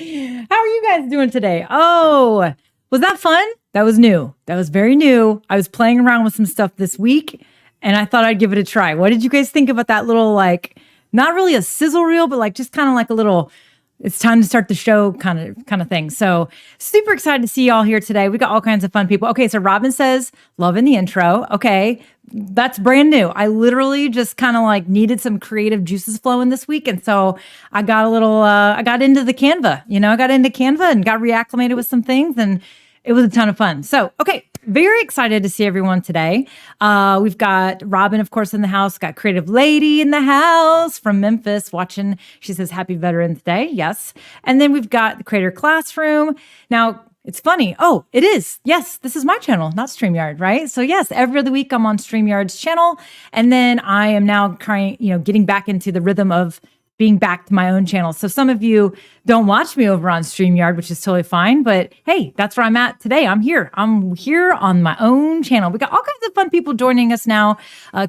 How are you guys doing today? Oh, was that fun? That was new. That was very new. I was playing around with some stuff this week and I thought I'd give it a try. What did you guys think about that little, like, not really a sizzle reel, but like just kind of like a little, it's time to start the show kind of thing. So super excited to see y'all here today. We got all kinds of fun people. Okay, so Robin says, love in the intro. Okay, that's brand new. I literally just kind of like needed some creative juices flowing this week. And so I got a little, I got into the Canva, I got into Canva and got reacclimated with some things and it was a ton of fun. So, okay, very excited to see everyone today. We've got Robin, of course, in the house, got Creative Lady in the house from Memphis watching. She says, Happy Veterans Day. Yes. And then we've got the Creator Classroom. Now, it's funny. Oh, it is. Yes, this is my channel, not StreamYard, right? So yes, every other week I'm on StreamYard's channel. And then I am now getting back into the rhythm of being back to my own channel. So some of you don't watch me over on StreamYard, which is totally fine. But hey, that's where I'm at today. I'm here on my own channel. We got all kinds of fun people joining us now,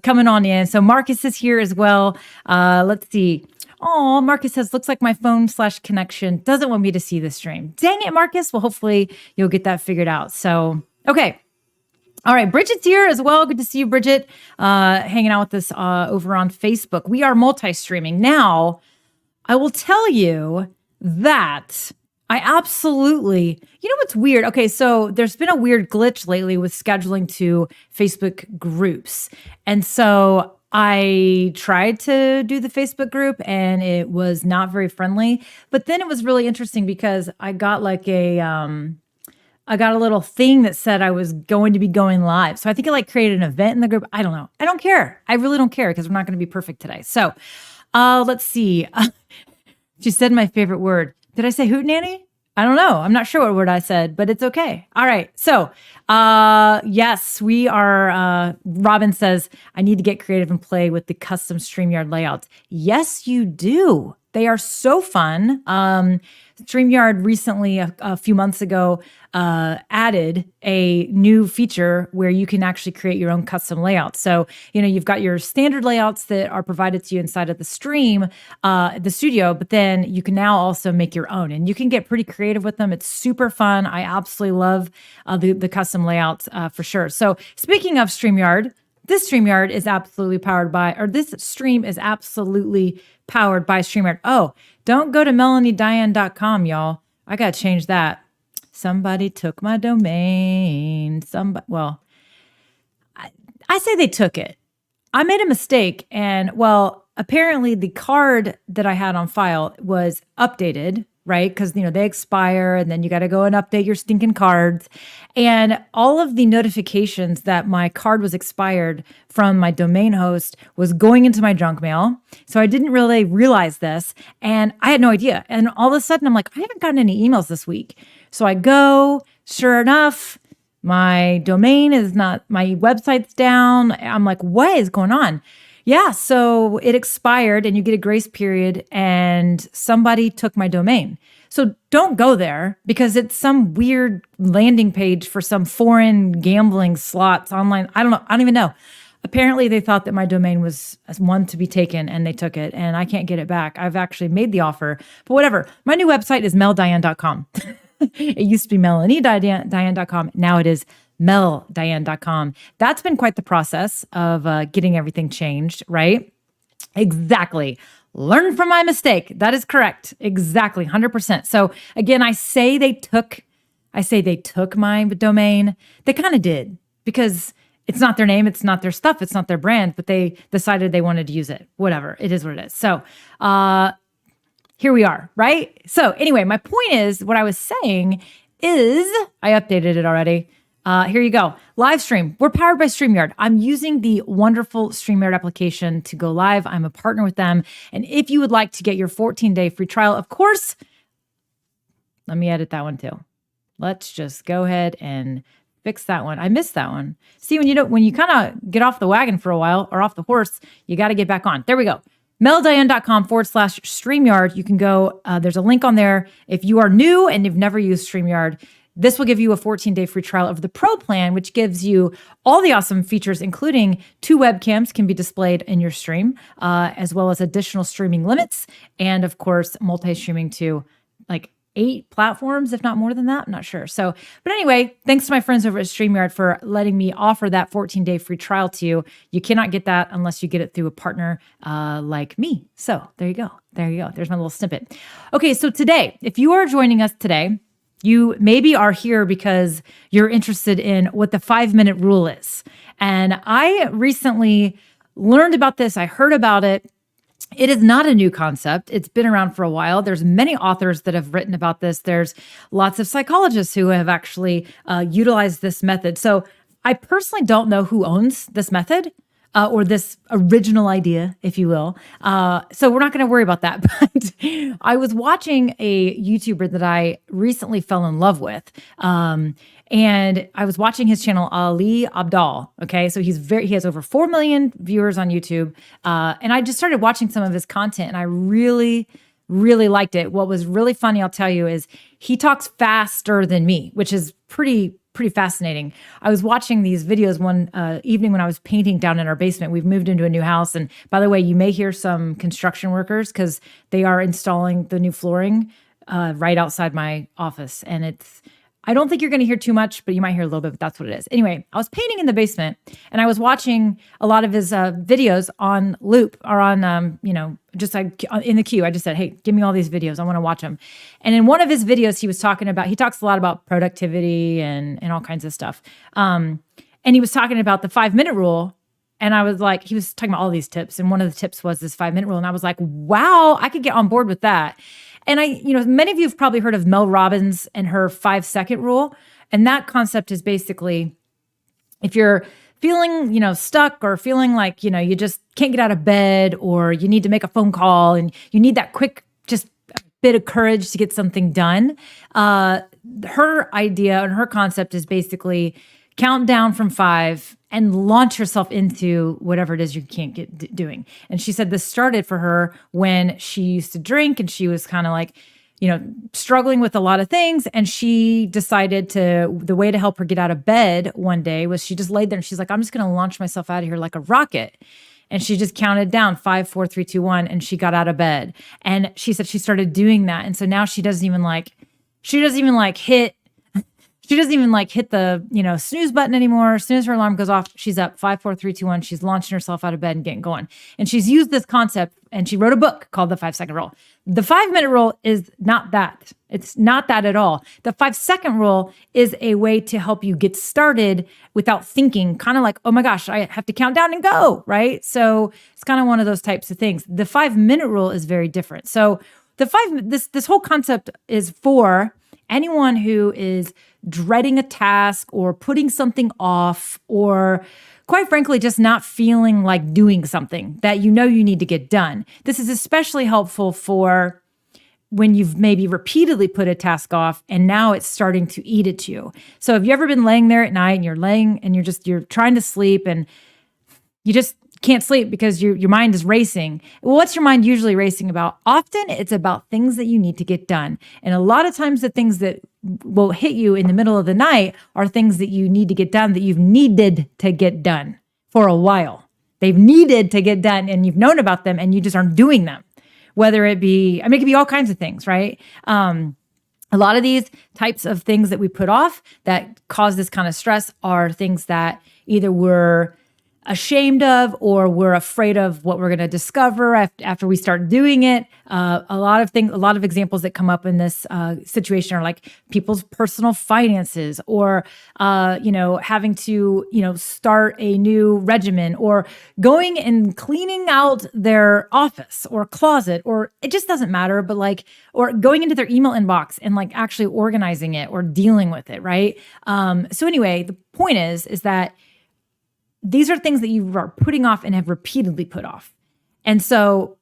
coming on in. So Marcus is here as well. Let's see. Oh, Marcus says, looks like my phone/connection doesn't want me to see the stream. Dang it, Marcus. Well, hopefully you'll get that figured out. So, okay. All right, Bridget's here as well. Good to see you, Bridget, hanging out with us over on Facebook. We are multi-streaming. Now, I will tell you that I absolutely, what's weird? Okay, so there's been a weird glitch lately with scheduling to Facebook groups. And so I tried to do the Facebook group and it was not very friendly. But then it was really interesting because I got I got a little thing that said I was going to be going live. So I think it created an event in the group. I don't know. I don't care. I really don't care because we're not going to be perfect today. So let's see. She said my favorite word. Did I say hootenanny? I don't know. I'm not sure what word I said, but it's okay. All right. So yes, we are. Robin says, I need to get creative and play with the custom StreamYard layouts. Yes, you do. They are so fun. StreamYard recently, a few months ago, added a new feature where you can actually create your own custom layouts. So, you've got your standard layouts that are provided to you inside of the stream, the studio, but then you can now also make your own and you can get pretty creative with them. It's super fun. I absolutely love the custom layouts for sure. So speaking of StreamYard, this stream is absolutely powered by StreamYard. Oh, don't go to melaniediane.com, y'all. I got to change that. Somebody took my domain. I say they took it. I made a mistake. And apparently the card that I had on file was updated, right? Because, they expire and then you got to go and update your stinking cards. And all of the notifications that my card was expired from my domain host was going into my junk mail. So I didn't really realize this and I had no idea. And all of a sudden I'm like, I haven't gotten any emails this week. So I go, sure enough, my domain is not, my website's down. I'm like, what is going on? Yeah, so it expired and you get a grace period and somebody took my domain. So don't go there because it's some weird landing page for some foreign gambling slots online. I don't know. I don't even know. Apparently they thought that my domain was one to be taken and they took it and I can't get it back. I've actually made the offer, but whatever. My new website is meldiane.com. It used to be melaniediane.com. Now it is meldiane.com. That's been quite the process of getting everything changed, right? Exactly. Learn from my mistake. That is correct. Exactly. 100%. So again, I say they took my domain. They kind of did because it's not their name. It's not their stuff. It's not their brand, but they decided they wanted to use it. Whatever. It is what it is. So, here we are, right? So anyway, my point is, what I was saying is, I updated it already. Here you go. Live stream. We're powered by StreamYard. I'm using the wonderful StreamYard application to go live. I'm a partner with them. And if you would like to get your 14-day free trial, of course, let me edit that one too. Let's just go ahead and fix that one. I missed that one. See, when you kind of get off the wagon for a while or off the horse, you got to get back on. There we go. meldiane.com/StreamYard. You can go, there's a link on there. If you are new and you've never used StreamYard, this will give you a 14-day free trial of the Pro plan, which gives you all the awesome features, including 2 webcams can be displayed in your stream, as well as additional streaming limits, and of course, multi-streaming to 8 platforms, if not more than that. I'm not sure. So, but anyway, thanks to my friends over at StreamYard for letting me offer that 14-day free trial to you. You cannot get that unless you get it through a partner like me. So there you go. There you go. There's my little snippet. Okay, so today, if you are joining us today, you maybe are here because you're interested in what the 5-minute rule is. And I recently learned about this. I heard about it. It is not a new concept. It's been around for a while. There's many authors that have written about this. There's lots of psychologists who have actually utilized this method. So I personally don't know who owns this method or this original idea, if you will. So we're not going to worry about that. But I was watching a YouTuber that I recently fell in love with. And I was watching his channel, Ali Abdaal. Okay. So he has over 4 million viewers on YouTube. And I just started watching some of his content and I really liked it. What was really funny, I'll tell you, is he talks faster than me, which is pretty fascinating. I was watching these videos one evening when I was painting down in our basement. We've moved into a new house. And by the way, you may hear some construction workers because they are installing the new flooring right outside my office. And I don't think you're going to hear too much, but you might hear a little bit, but that's what it is. Anyway, I was painting in the basement and I was watching a lot of his videos on loop or on, just like in the queue. I just said, hey, give me all these videos. I want to watch them. And in one of his videos, he talks a lot about productivity and all kinds of stuff. And he was talking about the 5-minute rule. And I was like, he was talking about all these tips. And one of the tips was this 5-minute rule. And I was like, wow, I could get on board with that. And many of you have probably heard of Mel Robbins and her 5-second rule. And that concept is basically, if you're feeling, stuck or feeling like, you just can't get out of bed or you need to make a phone call and you need that quick, just bit of courage to get something done. Her idea and her concept is basically count down from 5 and launch yourself into whatever it is you can't get doing. And she said this started for her when she used to drink and she was kind of like, struggling with a lot of things. And she decided the way to help her get out of bed one day was she just laid there and she's like, I'm just going to launch myself out of here like a rocket. And she just counted down 5, 4, 3, 2, 1, and she got out of bed. And she said she started doing that. And so now she doesn't even hit the, snooze button anymore. As soon as her alarm goes off, she's up 5, 4, 3, 2, 1. She's launching herself out of bed and getting going. And she's used this concept and she wrote a book called The 5-Second Rule. The 5-minute rule is not that. It's not that at all. The 5-second rule is a way to help you get started without thinking, kind of like, oh my gosh, I have to count down and go, right? So it's kind of one of those types of things. The 5-minute rule is very different. So this whole concept is for anyone who is dreading a task or putting something off or quite frankly, just not feeling like doing something that you need to get done. This is especially helpful for when you've maybe repeatedly put a task off and now it's starting to eat at you. So have you ever been laying there at night and you're trying to sleep and you just can't sleep because your mind is racing? Well, what's your mind usually racing about? Often it's about things that you need to get done. And a lot of times the things that will hit you in the middle of the night are things that you need to get done that you've needed to get done for a while. They've needed to get done and you've known about them and you just aren't doing them. Whether it be, it could be all kinds of things, right? A lot of these types of things that we put off that cause this kind of stress are things that either we're ashamed of or we're afraid of what we're going to discover after we start doing it. A lot of examples that come up in this situation are like people's personal finances or, having to, start a new regimen or going and cleaning out their office or closet, or it just doesn't matter, but or going into their email inbox and actually organizing it or dealing with it. Right. So anyway, the point is that these are things that you are putting off and have repeatedly put off. And so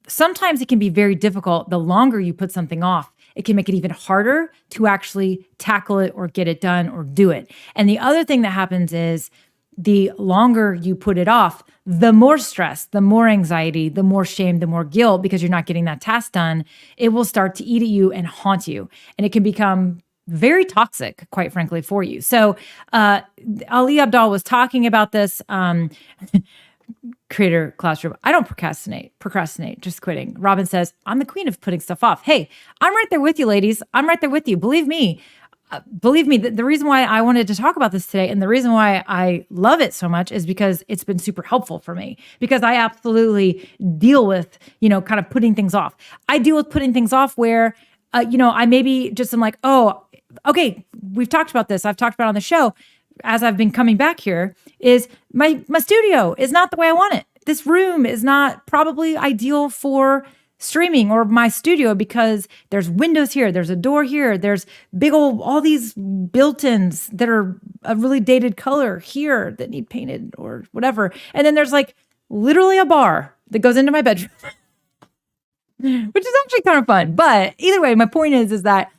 sometimes it can be very difficult. The longer you put something off, it can make it even harder to actually tackle it or get it done or do it. And the other thing that happens is the longer you put it off, the more stress, the more anxiety, the more shame, the more guilt, because you're not getting that task done, it will start to eat at you and haunt you. And it can become very toxic, quite frankly, for you. So Ali Abdaal was talking about this. Creator Classroom. I don't procrastinate, just quitting. Robin says, I'm the queen of putting stuff off. Hey, I'm right there with you, ladies. I'm right there with you. Believe me, the reason why I wanted to talk about this today and the reason why I love it so much is because it's been super helpful for me, because I absolutely deal with, kind of putting things off. I deal with putting things off where, I maybe just am like, oh, okay, we've talked about this. I've talked about it on the show as I've been coming back here is my studio is not the way I want it. This room is not probably ideal for streaming or my studio because there's windows here, there's a door here, there's all these built-ins that are a really dated color here that need painted or whatever. And then there's like literally a bar that goes into my bedroom, which is actually kind of fun. But either way, my point is that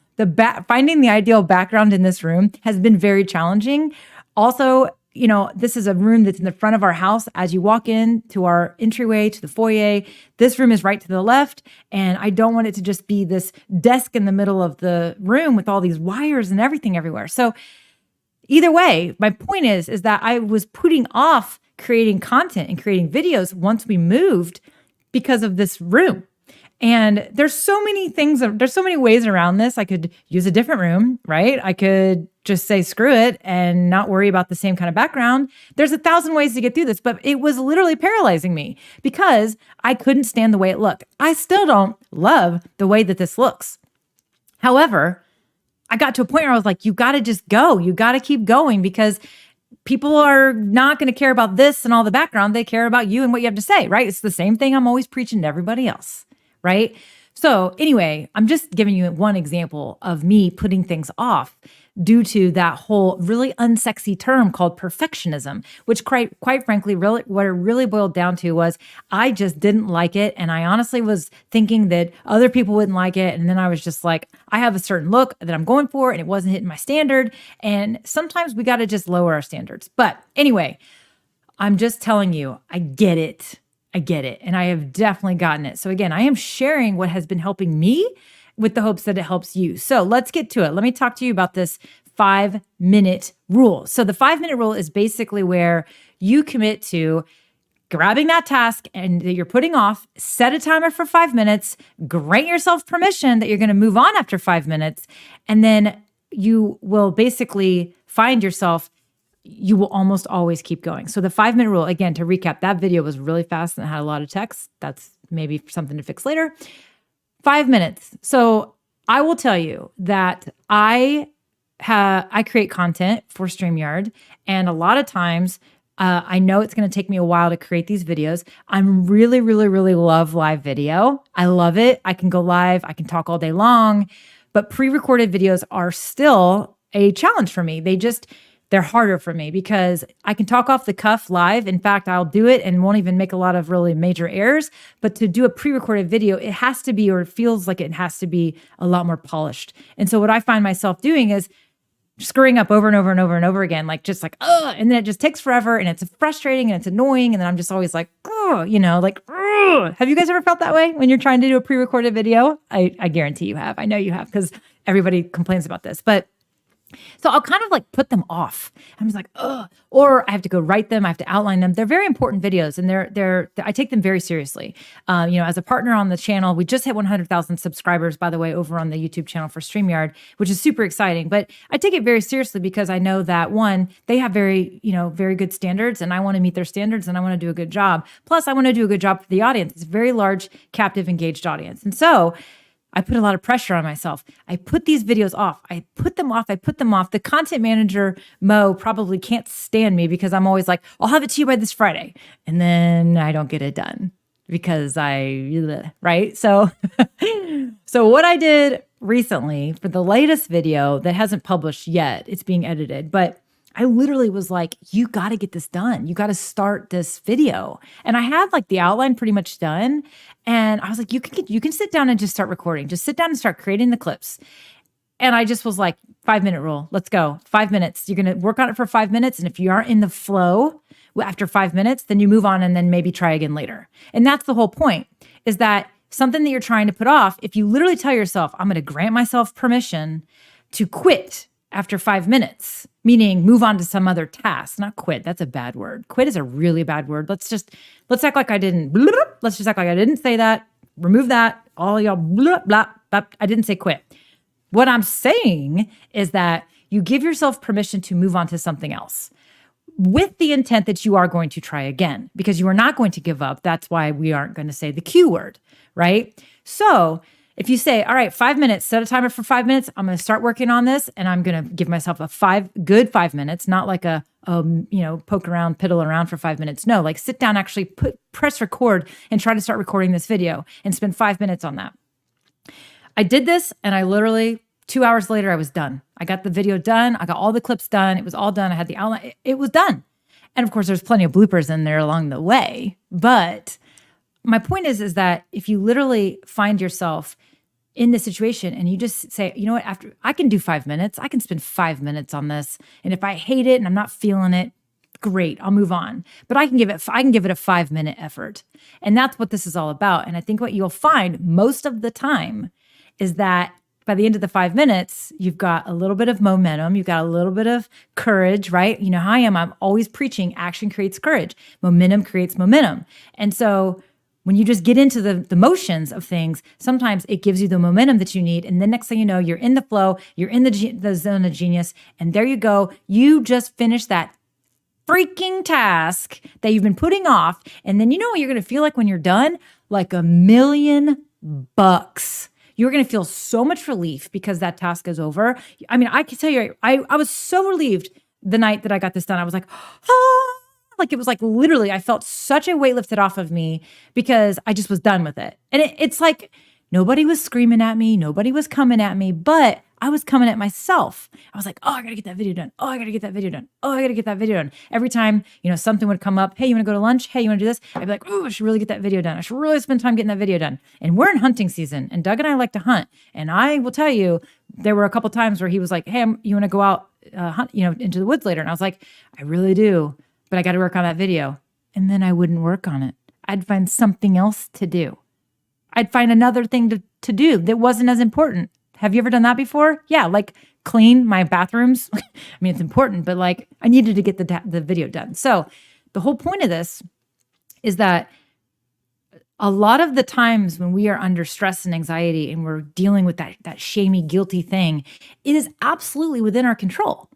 finding the ideal background in this room has been very challenging. Also, this is a room that's in the front of our house. As you walk in to our entryway to the foyer, this room is right to the left. And I don't want it to just be this desk in the middle of the room with all these wires and everything everywhere. So either way, my point is that I was putting off creating content and creating videos once we moved because of this room. And there's so many ways around this. I could use a different room, right? I could just say, screw it and not worry about the same kind of background. There's 1,000 ways to get through this, but it was literally paralyzing me because I couldn't stand the way it looked. I still don't love the way that this looks. However, I got to a point where I was like, you got to just go. You got to keep going because people are not going to care about this and all the background. They care about you and what you have to say, right? It's the same thing I'm always preaching to everybody else. Right? So anyway, I'm just giving you one example of me putting things off due to that whole really unsexy term called perfectionism, which quite frankly, really what it really boiled down to was I just didn't like it. And I honestly was thinking that other people wouldn't like it. And then I was just like, I have a certain look that I'm going for and it wasn't hitting my standard. And sometimes we got to just lower our standards. But anyway, I'm just telling you, I get it. And I have definitely gotten it. So again, I am sharing what has been helping me with the hopes that it helps you. So let's get to it. Let me talk to you about this 5-minute rule. So the 5-minute rule is basically where you commit to grabbing that task and that you're putting off, set a timer for 5 minutes, grant yourself permission that you're going to move on after 5 minutes, and then you will basically find yourself you will almost always keep going. So the 5-minute rule, again, to recap, that video was really fast and had a lot of text. That's maybe something to fix later. 5 minutes. So I will tell you that I create content for StreamYard, and a lot of times I know it's going to take me a while to create these videos. I'm really, really, really love live video. I love it. I can go live. I can talk all day long, but pre-recorded videos are still a challenge for me. They're harder for me because I can talk off the cuff live. In fact, I'll do it and won't even make a lot of really major errors. But to do a pre-recorded video, it has to be, or it feels like it has to be a lot more polished. And so what I find myself doing is screwing up over and over and over and over again, and then it just takes forever and it's frustrating and it's annoying. And then I'm just always like, have you guys ever felt that way when you're trying to do a pre-recorded video? I guarantee you have. I know you have because everybody complains about this, but so I'll kind of like put them off. I'm just like, or I have to go write them. I have to outline them. They're very important videos and I take them very seriously. As a partner on the channel, we just hit 100,000 subscribers, by the way, over on the YouTube channel for StreamYard, which is super exciting. But I take it very seriously because I know that one, they have very good standards and I want to meet their standards and I want to do a good job. Plus I want to do a good job for the audience. It's a very large, captive, engaged audience. And so I put a lot of pressure on myself. I put these videos off. I put them off. The content manager, Mo, probably can't stand me because I'm always like, I'll have it to you by this Friday. And then I don't get it done because right? So what I did recently for the latest video that hasn't published yet, it's being edited, but I literally was like, you got to get this done. You got to start this video. And I had like the outline pretty much done. And I was like, you can sit down and just start recording. Just sit down and start creating the clips. And I just was like, 5-minute rule. Let's go. 5 minutes. You're going to work on it for 5 minutes. And if you aren't in the flow after 5 minutes, then you move on and then maybe try again later. And that's the whole point, is that something that you're trying to put off, if you literally tell yourself, I'm going to grant myself permission to quit after 5 minutes, meaning move on to some other task, not quit. That's a bad word. Quit is a really bad word. Let's act like I didn't, let's just act like I didn't say that. Remove that. All y'all, blah, blah, blah. I didn't say quit. What I'm saying is that you give yourself permission to move on to something else with the intent that you are going to try again, because you are not going to give up. That's why we aren't going to say the Q word, right? So if you say, all right, 5 minutes, set a timer for 5 minutes, I'm going to start working on this, and I'm going to give myself a good 5 minutes, not like a poke around, piddle around for 5 minutes. No, like sit down, actually press record and try to start recording this video and spend 5 minutes on that. I did this, and I literally 2 hours later, I was done. I got the video done. I got all the clips done. It was all done. I had the outline. It was done. And of course, there's plenty of bloopers in there along the way. But my point is that if you literally find yourself in this situation and you just say, you know what, after I can do 5 minutes, I can spend 5 minutes on this. And if I hate it and I'm not feeling it, great, I'll move on. But I can give it a 5 minute effort. And that's what this is all about. And I think what you'll find most of the time is that by the end of the 5 minutes, you've got a little bit of momentum. You've got a little bit of courage, right? You know how I am. I'm always preaching action creates courage. Momentum creates momentum. And so when you just get into the motions of things, sometimes it gives you the momentum that you need. And the next thing you know, you're in the flow, you're in the zone of genius. And there you go. You just finished that freaking task that you've been putting off. And then you know what you're going to feel like when you're done? Like $1,000,000. You're going to feel so much relief because that task is over. I mean, I can tell you, I was so relieved the night that I got this done. I was like, ah, like it was like literally, I felt such a weight lifted off of me because I just was done with it. And it's like nobody was screaming at me. Nobody was coming at me, but I was coming at myself. I was like, oh, I got to get that video done. Oh, I got to get that video done. Oh, I got to get that video done. Every time, something would come up. Hey, you want to go to lunch? Hey, you want to do this? I'd be like, oh, I should really get that video done. I should really spend time getting that video done. And we're in hunting season, and Doug and I like to hunt. And I will tell you, there were a couple times where he was like, hey, you want to go out hunt, into the woods later? And I was like, I really do, but I got to work on that video. And then I wouldn't work on it. I'd find something else to do. I'd find another thing to do that wasn't as important. Have you ever done that before? Yeah, like clean my bathrooms. I mean, it's important, but like I needed to get the video done. So the whole point of this is that a lot of the times when we are under stress and anxiety and we're dealing with that shamey, guilty thing, it is absolutely within our control.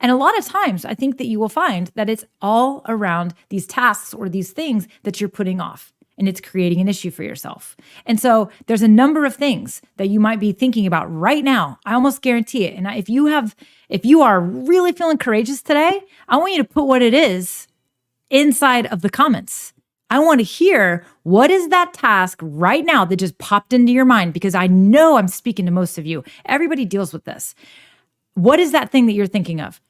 And a lot of times I think that you will find that it's all around these tasks or these things that you're putting off. And it's creating an issue for yourself. And so there's a number of things that you might be thinking about right now. I almost guarantee it. And if you are really feeling courageous today, I want you to put what it is inside of the comments. I want to hear what is that task right now that just popped into your mind, because I know I'm speaking to most of you. Everybody deals with this. What is that thing that you're thinking of?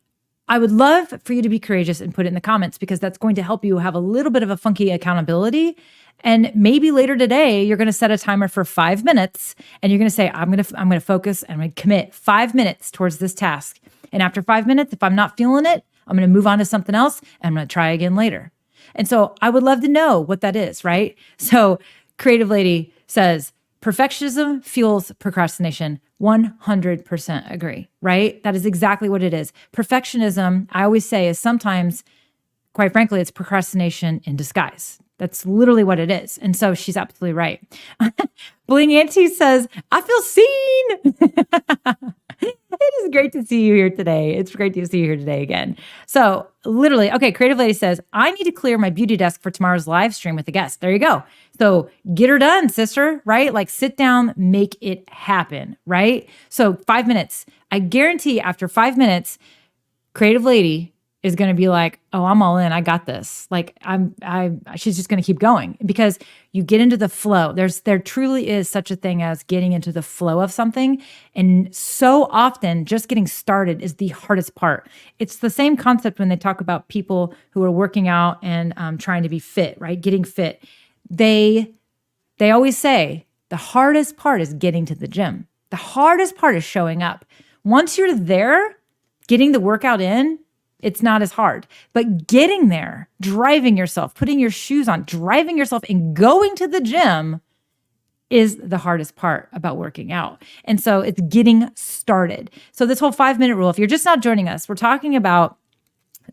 I would love for you to be courageous and put it in the comments, because that's going to help you have a little bit of a funky accountability. And maybe later today, you're going to set a timer for 5 minutes and you're going to say, I'm going to focus and I'm going to commit 5 minutes towards this task. And after 5 minutes, if I'm not feeling it, I'm going to move on to something else and I'm going to try again later. And so I would love to know what that is, right? So Creative Lady says, perfectionism fuels procrastination. 100% agree, right? That is exactly what it is. Perfectionism, I always say, is sometimes, quite frankly, it's procrastination in disguise. That's literally what it is. And so she's absolutely right. Bling Auntie says, I feel seen. It is great to see you here today. It's great to see you here today again. So literally, okay, Creative Lady says, I need to clear my beauty desk for tomorrow's live stream with a guest. There you go. So get her done, sister, right? Like sit down, make it happen, right? So 5 minutes. I guarantee after 5 minutes, Creative Lady is going to be like, oh, I'm all in. I got this. Like she's just going to keep going, because you get into the flow. There truly is such a thing as getting into the flow of something. And so often just getting started is the hardest part. It's the same concept when they talk about people who are working out and trying to be fit, right? Getting fit. They always say the hardest part is getting to the gym. The hardest part is showing up. Once you're there, getting the workout in, it's not as hard. But getting there, driving yourself, putting your shoes on, driving yourself and going to the gym, is the hardest part about working out. And so it's getting started. So this whole 5-minute rule, if you're just not joining us, we're talking about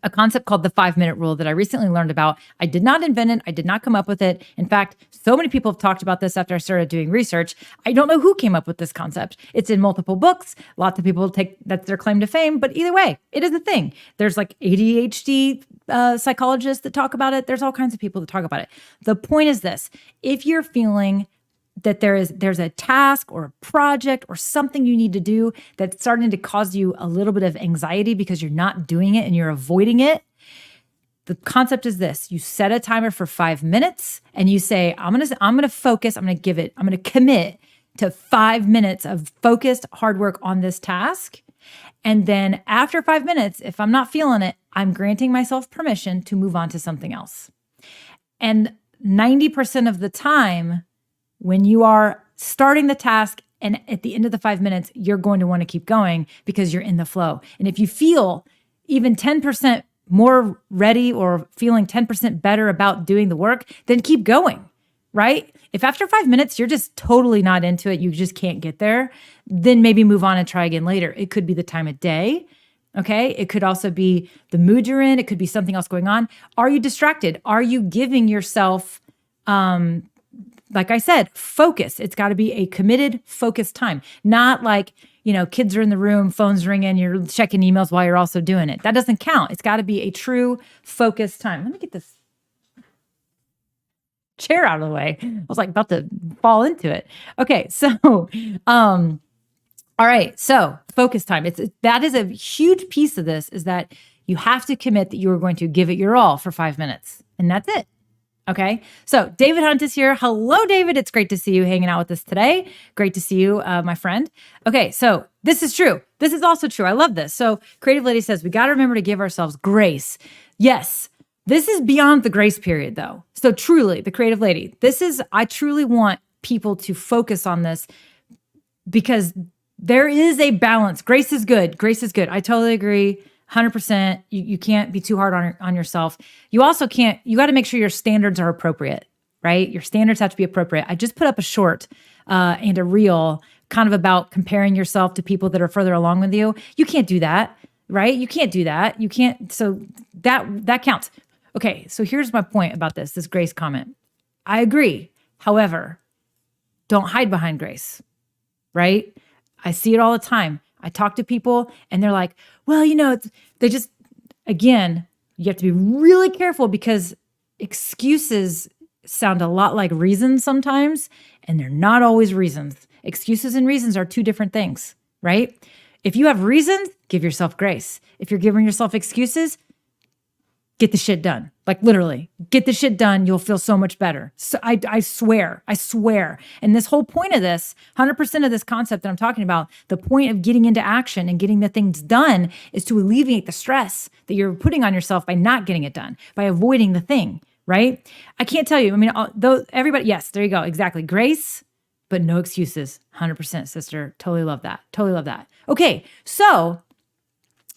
a concept called the 5-minute rule that I recently learned about. I did not invent it. I did not come up with it. In fact, so many people have talked about this after I started doing research. I don't know who came up with this concept. It's in multiple books. Lots of people take that's their claim to fame, but either way, it is a thing. There's like ADHD psychologists that talk about it. There's all kinds of people that talk about it. The point is this: if you're feeling that there's a task or a project or something you need to do that's starting to cause you a little bit of anxiety because you're not doing it and you're avoiding it, the concept is this: you set a timer for 5 minutes and you say, I'm gonna focus, I'm gonna commit to 5 minutes of focused hard work on this task. And then after 5 minutes, if I'm not feeling it, I'm granting myself permission to move on to something else. And 90% of the time, when you are starting the task and at the end of the 5 minutes, you're going to want to keep going because you're in the flow. And if you feel even 10% more ready or feeling 10% better about doing the work, then keep going, right? If after 5 minutes, you're just totally not into it, you just can't get there, then maybe move on and try again later. It could be the time of day. Okay. It could also be the mood you're in. It could be something else going on. Are you distracted? Are you giving yourself, like I said, focus? It's got to be a committed, focused time. Not like, kids are in the room, phones ringing, you're checking emails while you're also doing it. That doesn't count. It's got to be a true focused time. Let me get this chair out of the way. I was like about to fall into it. Okay. So, all right. So focus time. That is a huge piece of this, is that you have to commit that you are going to give it your all for 5 minutes. And that's it. Okay. So David Hunt is here. Hello, David. It's great to see you hanging out with us today. Great to see you, my friend. Okay. So this is true. This is also true. I love this. So Creative Lady says, we got to remember to give ourselves grace. Yes. This is beyond the grace period though. So truly, the Creative Lady, I truly want people to focus on this, because there is a balance. Grace is good. Grace is good. I totally agree. 100%. You can't be too hard on yourself. You also can't, you got to make sure your standards are appropriate, right? Your standards have to be appropriate. I just put up a short and a reel kind of about comparing yourself to people that are further along with you. You can't do that, right? You can't do that. You can't. So that counts. Okay. So here's my point about this grace comment. I agree. However, don't hide behind grace, right? I see it all the time. I talk to people and they're like, well, they just, again, you have to be really careful, because excuses sound a lot like reasons sometimes, and they're not always reasons. Excuses and reasons are two different things, right? If you have reasons, give yourself grace. If you're giving yourself excuses, get the shit done. Like literally, get the shit done. You'll feel so much better. So I swear. And this whole point of this, 100% of this concept that I'm talking about, the point of getting into action and getting the things done is to alleviate the stress that you're putting on yourself by not getting it done, by avoiding the thing, right? I can't tell you. I mean, everybody, yes, there you go. Exactly. Grace, but no excuses. 100%, sister. Totally love that. Okay. So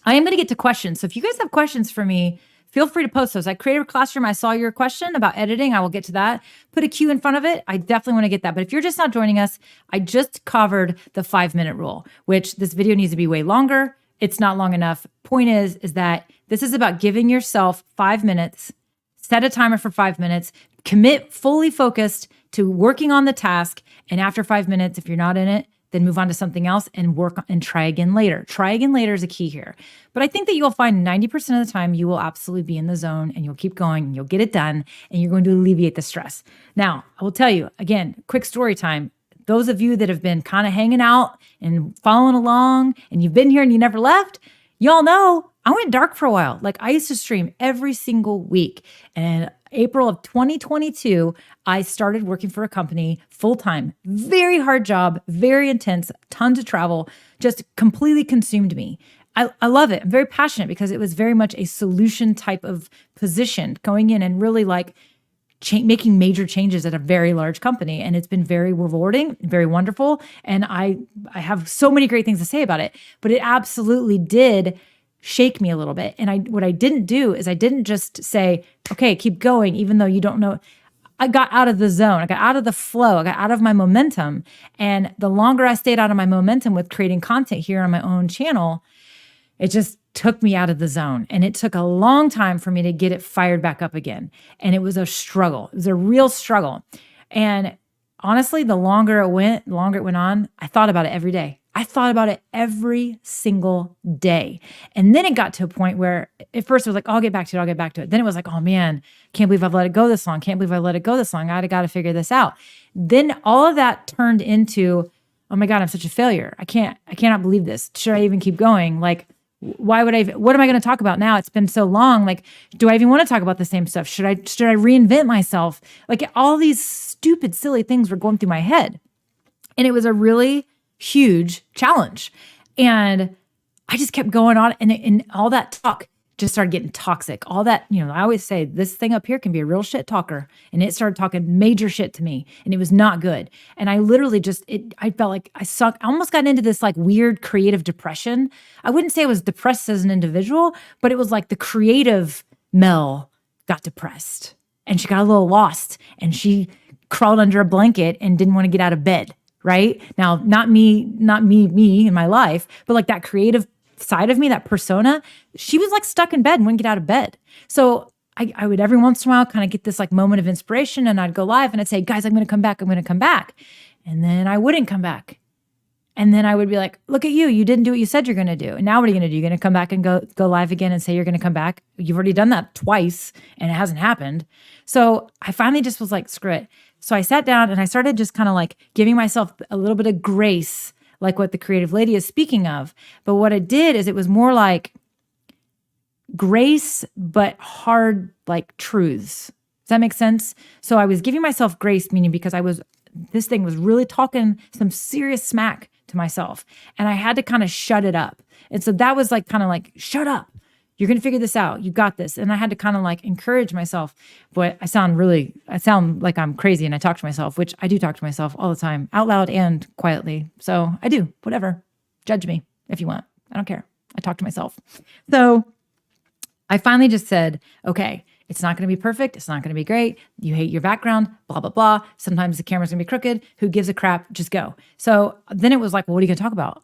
I am going to get to questions. So if you guys have questions for me, feel free to post those. At Creative Classroom, I saw your question about editing. I will get to that. Put a Q in front of it. I definitely want to get that. But if you're just not joining us, I just covered the 5-minute rule, which this video needs to be way longer. It's not long enough. Point is that this is about giving yourself 5 minutes, set a timer for 5 minutes, commit fully focused to working on the task. And after 5 minutes, if you're not in it, then move on to something else and work and try again later. Try again later is a key here. But I think that you'll find 90% of the time you will absolutely be in the zone, and you'll keep going and you'll get it done, and you're going to alleviate the stress. Now, I will tell you, again, quick story time. Those of you that have been kind of hanging out and following along, and you've been here and you never left, y'all know I went dark for a while. Like I used to stream every single week. And April of 2022, I started working for a company full-time. Very hard job, very intense, tons of travel, just completely consumed me. I love it. I'm very passionate because it was very much a solution type of position, going in and really like making major changes at a very large company. And it's been very rewarding, very wonderful. And I have so many great things to say about it, but it absolutely did shake me a little bit. And what I didn't do is I didn't just say, okay, keep going, even though you don't know. I got out of the zone. I got out of the flow. I got out of my momentum. And the longer I stayed out of my momentum with creating content here on my own channel, it just took me out of the zone. And it took a long time for me to get it fired back up again. And it was a struggle. It was a real struggle. And honestly, the longer it went on, I thought about it every day. I thought about it every single day. And then it got to a point where at first it was like, I'll get back to it. Then it was like, oh man, can't believe I've let it go this long. I got to figure this out. Then all of that turned into, oh my God, I'm such a failure. I cannot believe this. Should I even keep going? Like, what am I going to talk about now? It's been so long. Like, do I even want to talk about the same stuff? Should I reinvent myself? Like, all these stupid, silly things were going through my head. And it was a really huge challenge. And I just kept going on, and all that talk just started getting toxic. All that, I always say this thing up here can be a real shit talker. And it started talking major shit to me, and it was not good. And I literally I felt like I almost got into this like weird creative depression. I wouldn't say I was depressed as an individual, but it was like the creative Mel got depressed, and she got a little lost, and she crawled under a blanket and didn't want to get out of bed. Right? Now, not me in my life, but like that creative side of me, that persona, she was like stuck in bed and wouldn't get out of bed. So I would every once in a while kind of get this like moment of inspiration, and I'd go live and I'd say, guys, I'm going to come back. And then I wouldn't come back. And then I would be like, look at you. You didn't do what you said you're going to do. And now what are you going to do? You're going to come back and go live again and say you're going to come back. You've already done that twice and it hasn't happened. So I finally just was like, screw it. So I sat down and I started just kind of like giving myself a little bit of grace, like what the creative lady is speaking of. But what I did is it was more like grace, but hard like truths. Does that make sense? So I was giving myself grace, meaning because this thing was really talking some serious smack to myself, and I had to kind of shut it up. And so that was like kind of like, shut up. You're going to figure this out. You got this. And I had to kind of like encourage myself. But I sound like I'm crazy and I talk to myself, which I do talk to myself all the time, out loud and quietly. So I do, whatever. Judge me if you want. I don't care. I talk to myself. So I finally just said, okay, it's not going to be perfect. It's not going to be great. You hate your background, blah, blah, blah. Sometimes the camera's going to be crooked. Who gives a crap? Just go. So then it was like, well, what are you going to talk about?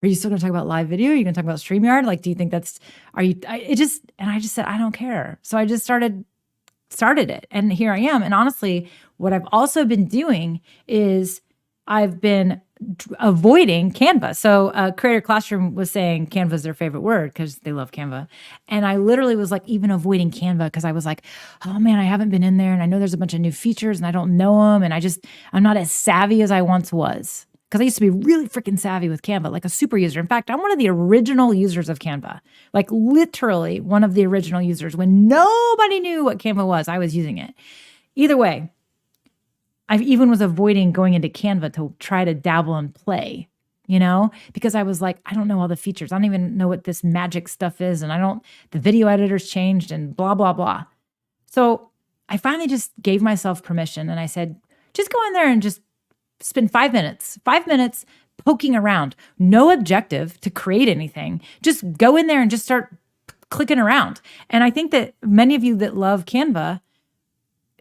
Are you still going to talk about live video? Are you going to talk about StreamYard? Like, do you think I just said, I don't care. So I just started it. And here I am. And honestly, what I've also been doing is I've been avoiding Canva. So Creator Classroom was saying Canva is their favorite word because they love Canva. And I literally was like even avoiding Canva because I was like, oh man, I haven't been in there and I know there's a bunch of new features and I don't know them. And I'm not as savvy as I once was. Because I used to be really freaking savvy with Canva, like a super user. In fact, I'm one of the original users of Canva, like literally one of the original users. When nobody knew what Canva was, I was using it. Either way, I even was avoiding going into Canva to try to dabble and play, because I was like, I don't know all the features. I don't even know what this magic stuff is. And the video editor's changed and blah, blah, blah. So I finally just gave myself permission and I said, just go in there and just spend 5 minutes poking around. No objective to create anything. Just go in there and just start clicking around. And I think that many of you that love Canva,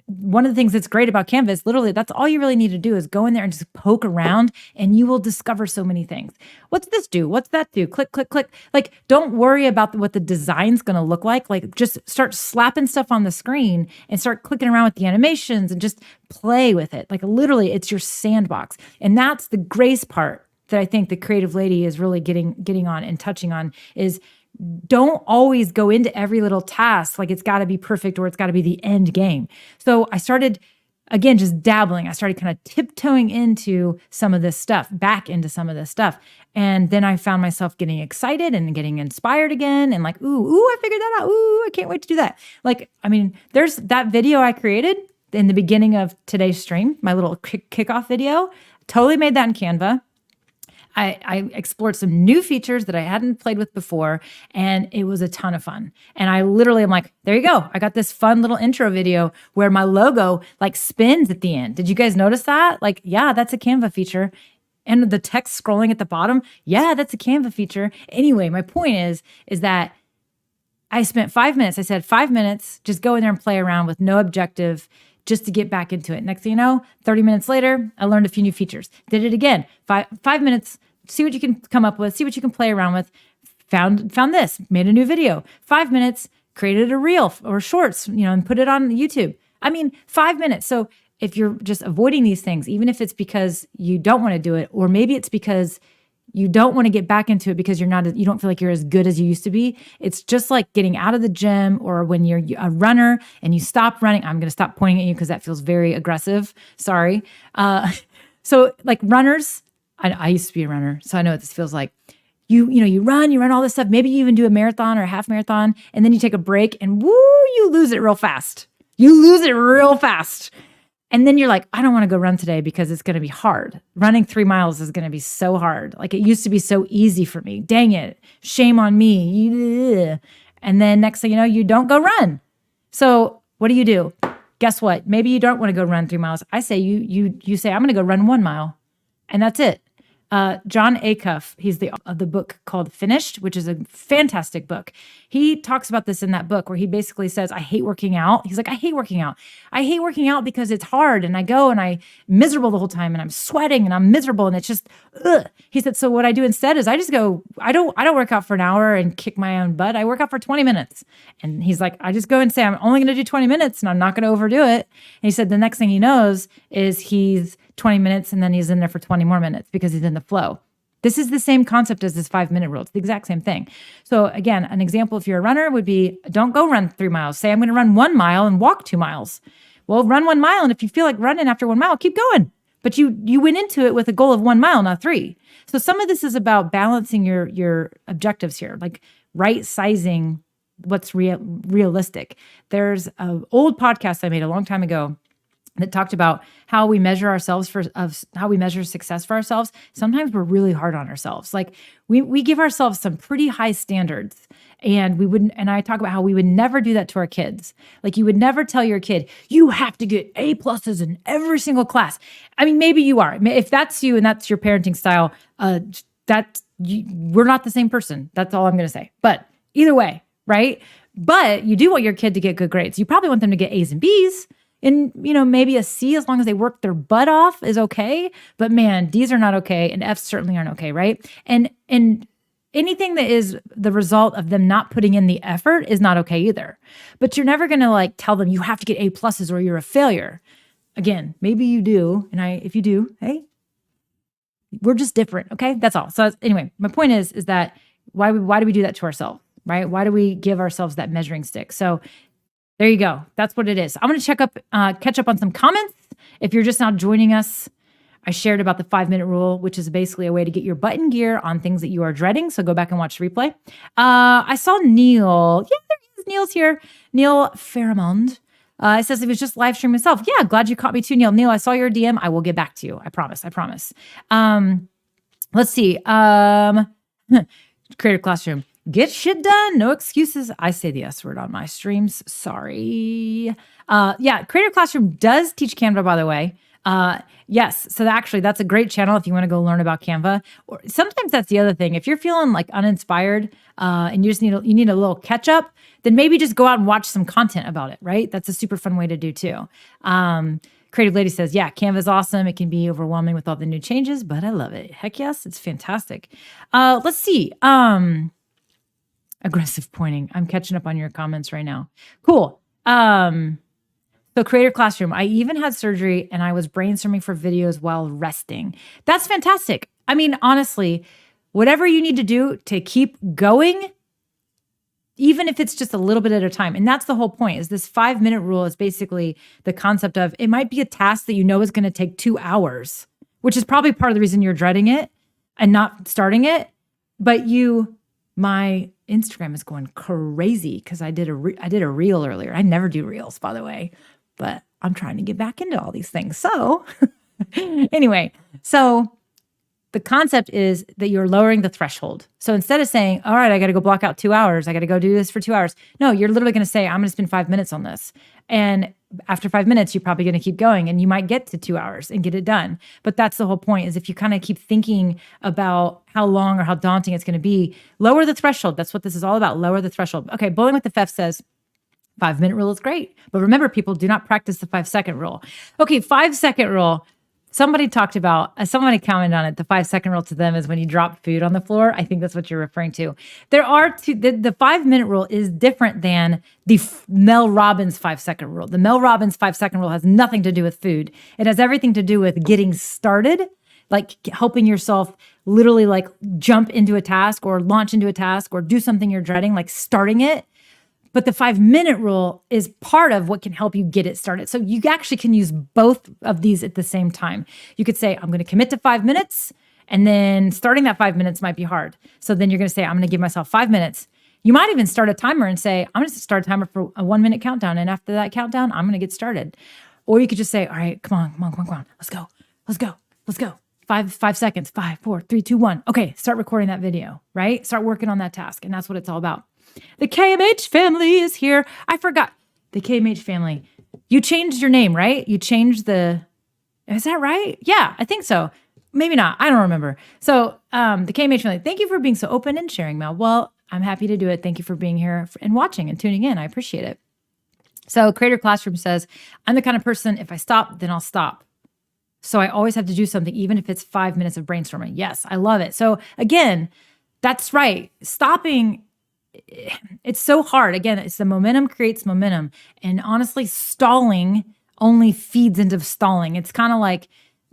one of the things that's great about Canva is literally that's all you really need to do is go in there and just poke around and you will discover so many things. What's this do? What's that do? Click, click, click. Like, don't worry about what the design's going to look like. Like, just start slapping stuff on the screen and start clicking around with the animations and just play with it. Like, literally, it's your sandbox. And that's the grace part that I think the creative lady is really getting on and touching on is don't always go into every little task like it's got to be perfect or it's got to be the end game. So I started, again, just dabbling. I started kind of tiptoeing into some of this stuff, back into some of this stuff. And then I found myself getting excited and getting inspired again and like, ooh, I figured that out. Ooh, I can't wait to do that. Like, I mean, there's that video I created in the beginning of today's stream, my little kickoff video, totally made that in Canva. I explored some new features that I hadn't played with before, and it was a ton of fun. And I literally am like, there you go. I got this fun little intro video where my logo like spins at the end. Did you guys notice that? Like, yeah, that's a Canva feature. And the text scrolling at the bottom, yeah, that's a Canva feature. Anyway, my point is that I spent 5 minutes. I said 5 minutes, just go in there and play around with no objective just to get back into it. Next thing you know, 30 minutes later, I learned a few new features. Did it again. Five minutes, see what you can come up with, see what you can play around with. Found this, made a new video. 5 minutes, created a reel or shorts, and put it on YouTube. 5 minutes. So if you're just avoiding these things, even if it's because you don't want to do it, or maybe it's because you don't want to get back into it because you don't feel like you're as good as you used to be. It's just like getting out of the gym, or when you're a runner and you stop running. I'm going to stop pointing at you because that feels very aggressive. Sorry. So like runners, I used to be a runner, so I know what this feels like. You run all this stuff. Maybe you even do a marathon or a half marathon, and then you take a break and you lose it real fast. And then you're like, I don't want to go run today because it's going to be hard. Running 3 miles is going to be so hard. Like it used to be so easy for me. Dang it. Shame on me. And then next thing you know, you don't go run. So what do? Guess what? Maybe you don't want to go run 3 miles. I say you say, I'm going to go run 1 mile. And that's it. John Acuff, he's the book called Finished, which is a fantastic book. He talks about this in that book where he basically says, I hate working out. He's like, I hate working out. I hate working out because it's hard and I go and I'm miserable the whole time and I'm sweating and I'm miserable and it's just, ugh. He said, so what I do instead is I just go, I don't work out for an hour and kick my own butt. I work out for 20 minutes. And he's like, I just go and say, I'm only going to do 20 minutes and I'm not going to overdo it. And he said, the next thing he knows is he's 20 minutes and then he's in there for 20 more minutes because he's in the flow. This is the same concept as this 5-minute rule. It's the exact same thing. So again, an example, if you're a runner, would be don't go run 3 miles. Say, I'm going to run 1 mile and walk 2 miles. Well, run 1 mile. And if you feel like running after 1 mile, keep going. But you went into it with a goal of 1 mile, not 3. So some of this is about balancing your objectives here, like right sizing what's realistic. There's an old podcast I made a long time ago that talked about how we measure ourselves how we measure success for ourselves. Sometimes we're really hard on ourselves. Like we give ourselves some pretty high standards, and I talk about how we would never do that to our kids. Like you would never tell your kid, you have to get A+ in every single class. Maybe you are. If that's you and that's your parenting style, we're not the same person. That's all I'm going to say. But either way, right? But you do want your kid to get good grades. You probably want them to get A's and B's. And, maybe a C, as long as they work their butt off, is okay. But man, D's are not okay. And F's certainly aren't okay, right? And anything that is the result of them not putting in the effort is not okay either. But you're never going to tell them you have to get A+ or you're a failure. Again, maybe you do. And if you do, hey, we're just different. Okay. That's all. So anyway, my point is that why do we do that to ourselves, right? Why do we give ourselves that measuring stick? So there you go. That's what it is. I'm going to catch up on some comments. If you're just now joining us, I shared about the 5-minute rule, which is basically a way to get your butt in gear on things that you are dreading. So go back and watch the replay. I saw Neil. Yeah, there he is. Neil's here. Neil Faramond. It says he was just live streaming himself. Yeah, glad you caught me too, Neil. Neil, I saw your DM. I will get back to you. I promise. Let's see. Creative Classroom. Get shit done. No excuses. I say the S word on my streams. Sorry. Creative Classroom does teach Canva, by the way. Yes. So actually, that's a great channel if you want to go learn about Canva. Or sometimes that's the other thing. If you're feeling like uninspired and you just need a little catch up, then maybe just go out and watch some content about it, right? That's a super fun way to do too. Creative Lady says, yeah, Canva's awesome. It can be overwhelming with all the new changes, but I love it. Heck yes, it's fantastic. Let's see. Aggressive pointing. I'm catching up on your comments right now. Cool. So Creative Classroom, I even had surgery and I was brainstorming for videos while resting. That's fantastic. Honestly, whatever you need to do to keep going, even if it's just a little bit at a time. And that's the whole point, is this 5-minute rule is basically the concept of it might be a task that you know is going to take 2 hours, which is probably part of the reason you're dreading it and not starting it. But my Instagram is going crazy because I did a reel earlier. I never do reels, by the way, but I'm trying to get back into all these things. So anyway, the concept is that you're lowering the threshold. So instead of saying, all right, I got to go block out 2 hours, I got to go do this for 2 hours. No, you're literally going to say, I'm going to spend 5 minutes on this. And after 5 minutes, you're probably going to keep going and you might get to 2 hours and get it done. But that's the whole point, is if you kind of keep thinking about how long or how daunting it's going to be, lower the threshold. That's what this is all about. Lower the threshold. Okay. Bowling with the Fef says, 5-minute rule is great. But remember, people, do not practice the 5-second rule. Okay, 5-second rule. Somebody talked about, somebody commented on it. The 5-second rule to them is when you drop food on the floor. I think that's what you're referring to. There are two, the 5-minute rule is different than the Mel Robbins 5-second rule. The Mel Robbins 5-second rule has nothing to do with food. It has everything to do with getting started, like helping yourself literally like jump into a task or launch into a task or do something you're dreading, like starting it. But the 5-minute rule is part of what can help you get it started. So you actually can use both of these at the same time. You could say, I'm going to commit to 5 minutes, and then starting that 5 minutes might be hard. So then you're going to say, I'm going to give myself 5 minutes. You might even start a timer and say, I'm going to start a timer for a 1-minute countdown. And after that countdown, I'm going to get started. Or you could just say, all right, come on. Let's go. 5 seconds, 5, 4, 3, 2, 1. Okay, start recording that video, right? Start working on that task. And that's what it's all about. The KMH family is here. I forgot. The KMH family. You changed your name, right? You changed is that right? Yeah, I think so. Maybe not. I don't remember. So the KMH family, thank you for being so open and sharing, Mel. Well, I'm happy to do it. Thank you for being here and watching and tuning in. I appreciate it. So Creator Classroom says, I'm the kind of person, if I stop, then I'll stop. So I always have to do something, even if it's 5 minutes of brainstorming. Yes, I love it. So again, that's right. Stopping, it's so hard. Again, it's the momentum creates momentum. And honestly, stalling only feeds into stalling. It's kind of like,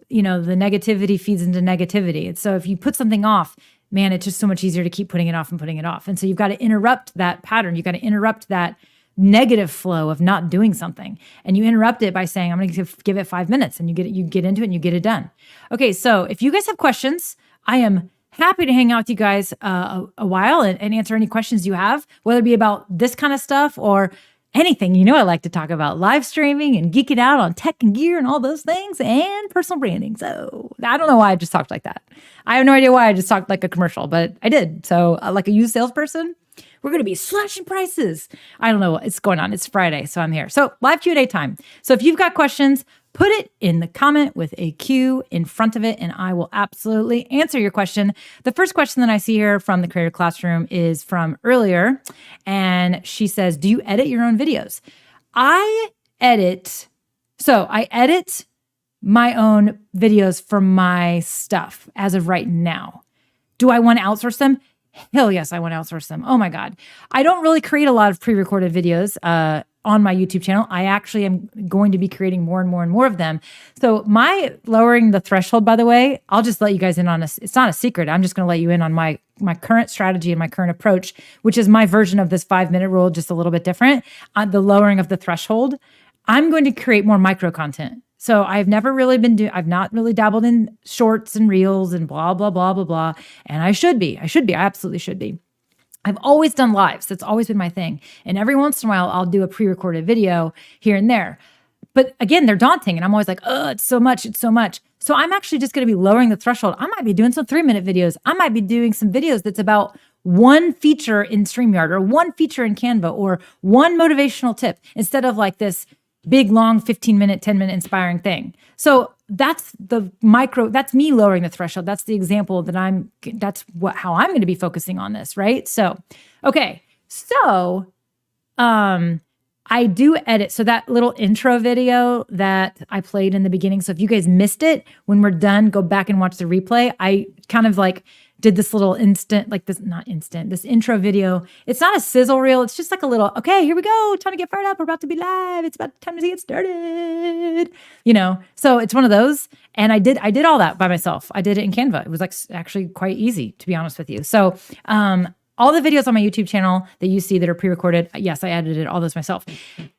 the negativity feeds into negativity. And so if you put something off, man, it's just so much easier to keep putting it off and putting it off. And so you've got to interrupt that pattern. You've got to interrupt that negative flow of not doing something. And you interrupt it by saying, I'm going to give it 5 minutes, and you get into it and you get it done. Okay. So if you guys have questions, I am happy to hang out with you guys a while and answer any questions you have, whether it be about this kind of stuff or anything. I like to talk about live streaming and geeking out on tech and gear and all those things and personal branding. So I don't know why I just talked like that. I have no idea why I just talked like a commercial, but I did. So like a used salesperson, we're going to be slashing prices. I don't know what's going on. It's Friday, so I'm here. So live Q&A time. So if you've got questions, put it in the comment with a Q in front of it, and I will absolutely answer your question. The first question that I see here from the Creator Classroom is from earlier, and she says, do you edit your own videos? I edit my own videos for my stuff as of right now. Do I want to outsource them? Hell yes, I want to outsource them. Oh my God. I don't really create a lot of pre-recorded videos on my YouTube channel. I actually am going to be creating more and more of them. So my lowering the threshold, by the way, I'll just let you guys in on it's not a secret. I'm just going to let you in on my current strategy and my current approach, which is my version of this 5-minute rule, just a little bit different. The lowering of the threshold, I'm going to create more micro content. So I've never really I've not really dabbled in shorts and reels and blah, blah, blah, blah, blah. And I should be. I absolutely should be. I've always done lives. That's always been my thing. And every once in a while, I'll do a pre-recorded video here and there. But again, they're daunting. And I'm always like, oh, it's so much. So I'm actually just going to be lowering the threshold. I might be doing some 3-minute videos. I might be doing some videos that's about one feature in StreamYard or one feature in Canva or one motivational tip instead of like this big, long 15-minute, 10-minute inspiring thing. So that's that's me lowering the threshold. That's the example that how I'm going to be focusing on this, right? So, okay. So, I do edit. So that little intro video that I played in the beginning. So if you guys missed it, when we're done, go back and watch the replay. I kind of like did this little this intro video. It's not a sizzle reel. It's just like a little, okay, here we go. Time to get fired up. We're about to be live. It's about time to get started. So it's one of those. And I did all that by myself. I did it in Canva. It was like actually quite easy, to be honest with you. So, all the videos on my YouTube channel that you see that are pre-recorded, yes, I edited all those myself.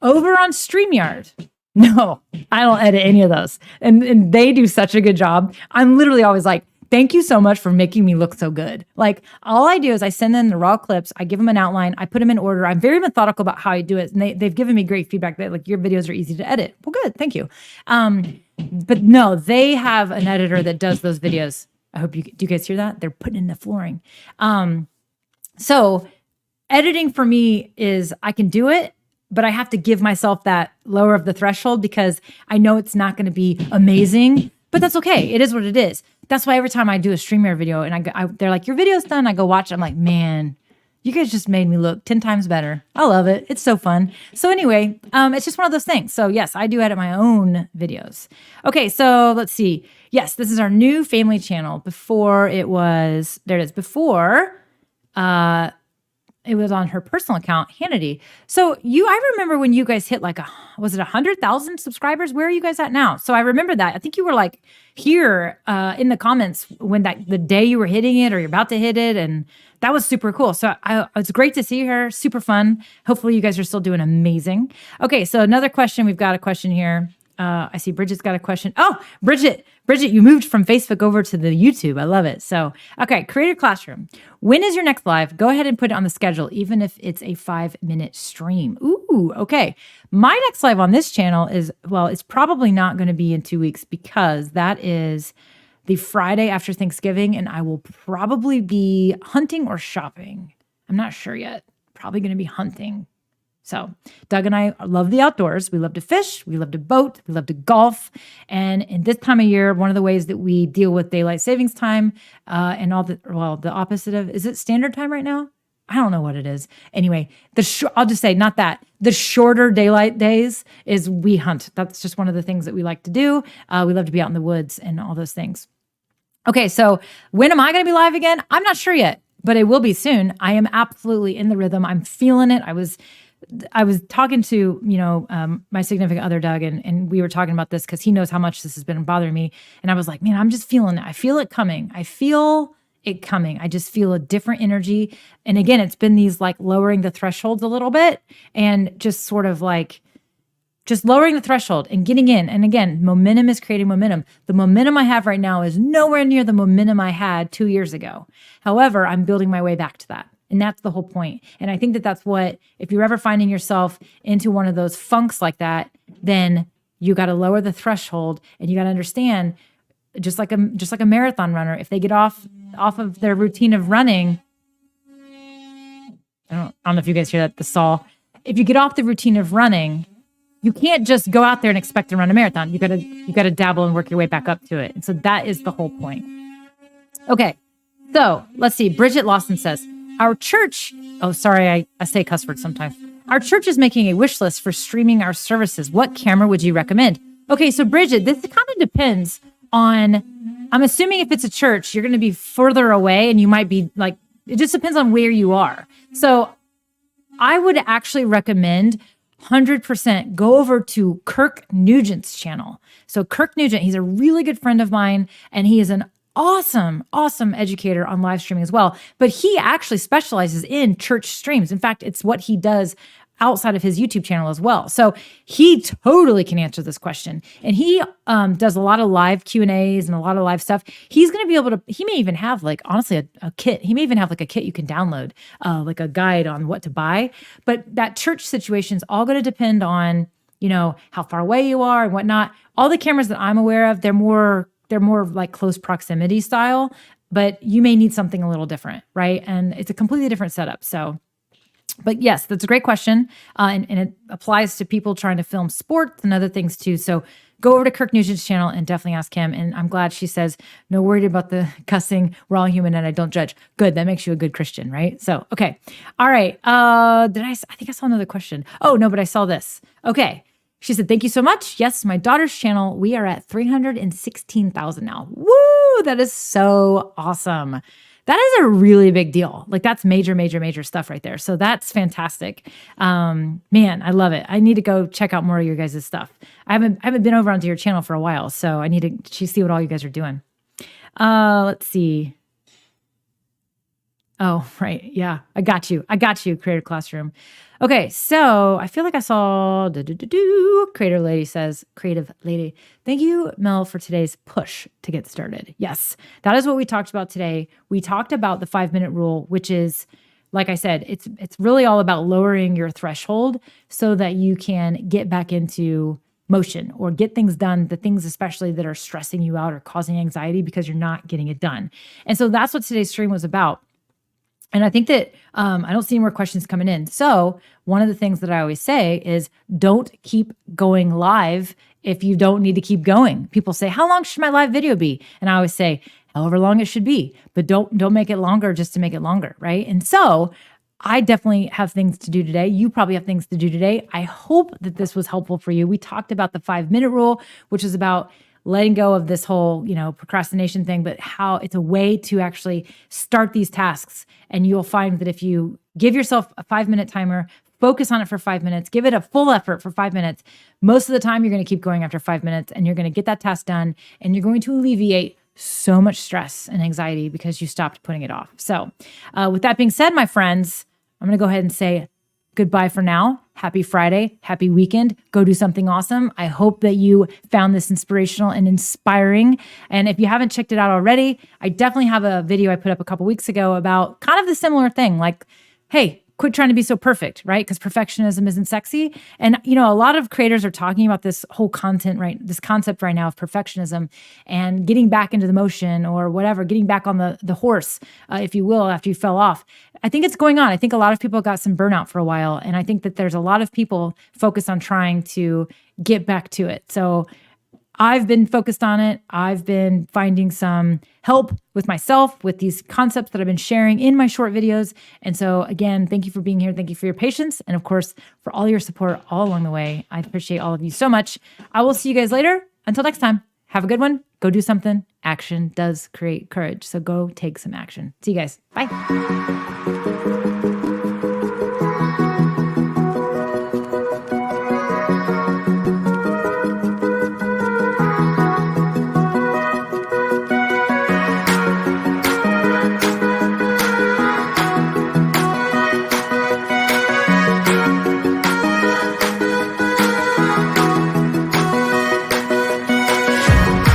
Over on StreamYard, no, I don't edit any of those. And they do such a good job. I'm literally always like, thank you so much for making me look so good. Like all I do is I send them the raw clips. I give them an outline. I put them in order. I'm very methodical about how I do it. And they've given me great feedback that like your videos are easy to edit. Well, good. Thank you. But no, they have an editor that does those videos. I hope do you guys hear that? They're putting in the flooring. So editing for me is I can do it, but I have to give myself that lower of the threshold because I know it's not going to be amazing, but that's okay. It is what it is. That's why every time I do a StreamYard video and they're like, your video's done. I go watch it. I'm like, man, You guys just made me look 10 times better. I love it. It's so fun. So anyway, it's just one of those things. So yes, I do edit my own videos. Okay, so let's see. Yes, this is our new family channel. Before it was, there it is. Before, it was on her personal account, Hannity. So I remember when you guys hit like was it 100,000 subscribers? Where are you guys at now? So I remember that. I think you were like here in the comments when the day you were hitting it or you're about to hit it, and that was super cool. So it's great to see her. Super fun. Hopefully you guys are still doing amazing. Okay, so another question. We've got a question here. I see Bridget's got a question. Oh, Bridget, you moved from Facebook over to the YouTube. I love it. So, okay, Creator Classroom. When is your next live? Go ahead and put it on the schedule, even if it's a 5-minute stream. Ooh, okay. My next live on this channel it's probably not going to be in 2 weeks because that is the Friday after Thanksgiving, and I will probably be hunting or shopping. I'm not sure yet. Probably going to be hunting. So Doug and I love the outdoors. We love to fish. We love to boat. We love to golf. And in this time of year, one of the ways that we deal with daylight savings time and the opposite of, is it standard time right now? I don't know what it is. Anyway, I'll just say not that. The shorter daylight days is we hunt. That's just one of the things that we like to do. We love to be out in the woods and all those things. Okay, so when am I going to be live again? I'm not sure yet, but it will be soon. I am absolutely in the rhythm. I'm feeling it. I was talking to, my significant other, Doug, and we were talking about this because he knows how much this has been bothering me. And I was like, man, I'm just feeling it. I feel it coming. I just feel a different energy. And again, it's been these like lowering the thresholds a little bit and just sort of like just lowering the threshold and getting in. And again, momentum is creating momentum. The momentum I have right now is nowhere near the momentum I had 2 years ago. However, I'm building my way back to that. And that's the whole point. And I think that that's what, if you're ever finding yourself into one of those funks like that, then you got to lower the threshold and you got to understand, just like a marathon runner, if they get off of their routine of running, I don't know if you guys hear that, the saw. If you get off the routine of running, you can't just go out there and expect to run a marathon. You got to dabble and work your way back up to it. And so that is the whole point. Okay. So let's see. Bridget Lawson says, our church, I say cuss words sometimes. Our church is making a wish list for streaming our services. What camera would you recommend? Okay, so Bridget, this kind of depends on, I'm assuming if it's a church, you're going to be further away and you might be like, it just depends on where you are. So I would actually recommend 100% go over to Kirk Nugent's channel. So Kirk Nugent, he's a really good friend of mine, and he is an awesome educator on live streaming as well. But he actually specializes in church streams. In fact, it's what he does outside of his YouTube channel as well. So he totally can answer this question. And he does a lot of live Q&As and a lot of live stuff. He's going to be able to, he may even have like, honestly, a kit. He may even have like a kit you can download, like a guide on what to buy. But that church situation is all going to depend on, how far away you are and whatnot. All the cameras that I'm aware of, they're more like close proximity style, but you may need something a little different, right? And it's a completely different setup. So, but yes, that's a great question. And it applies to people trying to film sports and other things too. So go over to Kirk Nugent's channel and definitely ask him. And I'm glad she says, no worried about the cussing. We're all human and I don't judge. Good. That makes you a good Christian, right? So, okay. All right. I think I saw another question. Oh, no, but I saw this. Okay. She said, thank you so much. Yes, my daughter's channel, we are at 316,000 now. Woo! That is so awesome. That is a really big deal. Like that's major stuff right there. So that's fantastic. Man, I love it. I need to go check out more of your guys' stuff. I haven't been over onto your channel for a while, so I need to see what all you guys are doing. Let's see. Oh, right. Yeah, I got you, Creator Classroom. Okay, so I feel like I saw Creative Lady says, Creative Lady. Thank you, Mel, for today's push to get started. Yes, that is what we talked about today. We talked about the 5-minute rule, which is, like I said, it's really all about lowering your threshold so that you can get back into motion or get things done, the things especially that are stressing you out or causing anxiety because you're not getting it done. And so that's what today's stream was about. And I think that I don't see any more questions coming in. So one of the things that I always say is don't keep going live if you don't need to keep going. People say, how long should my live video be? And I always say, however long it should be, but don't make it longer just to make it longer, right? And so I definitely have things to do today. You probably have things to do today. I hope that this was helpful for you. We talked about the 5-minute rule, which is about letting go of this whole, procrastination thing, but how it's a way to actually start these tasks. And you'll find that if you give yourself a 5-minute timer, focus on it for 5 minutes, give it a full effort for 5 minutes, most of the time you're going to keep going after 5 minutes and you're going to get that task done and you're going to alleviate so much stress and anxiety because you stopped putting it off. So with that being said, my friends, I'm going to go ahead and say goodbye for now. Happy Friday. Happy weekend. Go do something awesome. I hope that you found this inspirational and inspiring. And if you haven't checked it out already, I definitely have a video I put up a couple weeks ago about kind of the similar thing. Like, hey, quit trying to be so perfect, right? Because perfectionism isn't sexy. And, a lot of creators are talking about this whole this concept right now of perfectionism and getting back into the motion or whatever, getting back on the horse, if you will, after you fell off. I think it's going on. I think a lot of people got some burnout for a while. And I think that there's a lot of people focused on trying to get back to it. So I've been focused on it. I've been finding some help with myself, with these concepts that I've been sharing in my short videos. And so again, thank you for being here. Thank you for your patience. And of course, for all your support all along the way. I appreciate all of you so much. I will see you guys later. Until next time, have a good one. Go do something. Action does create courage. So go take some action. See you guys. Bye.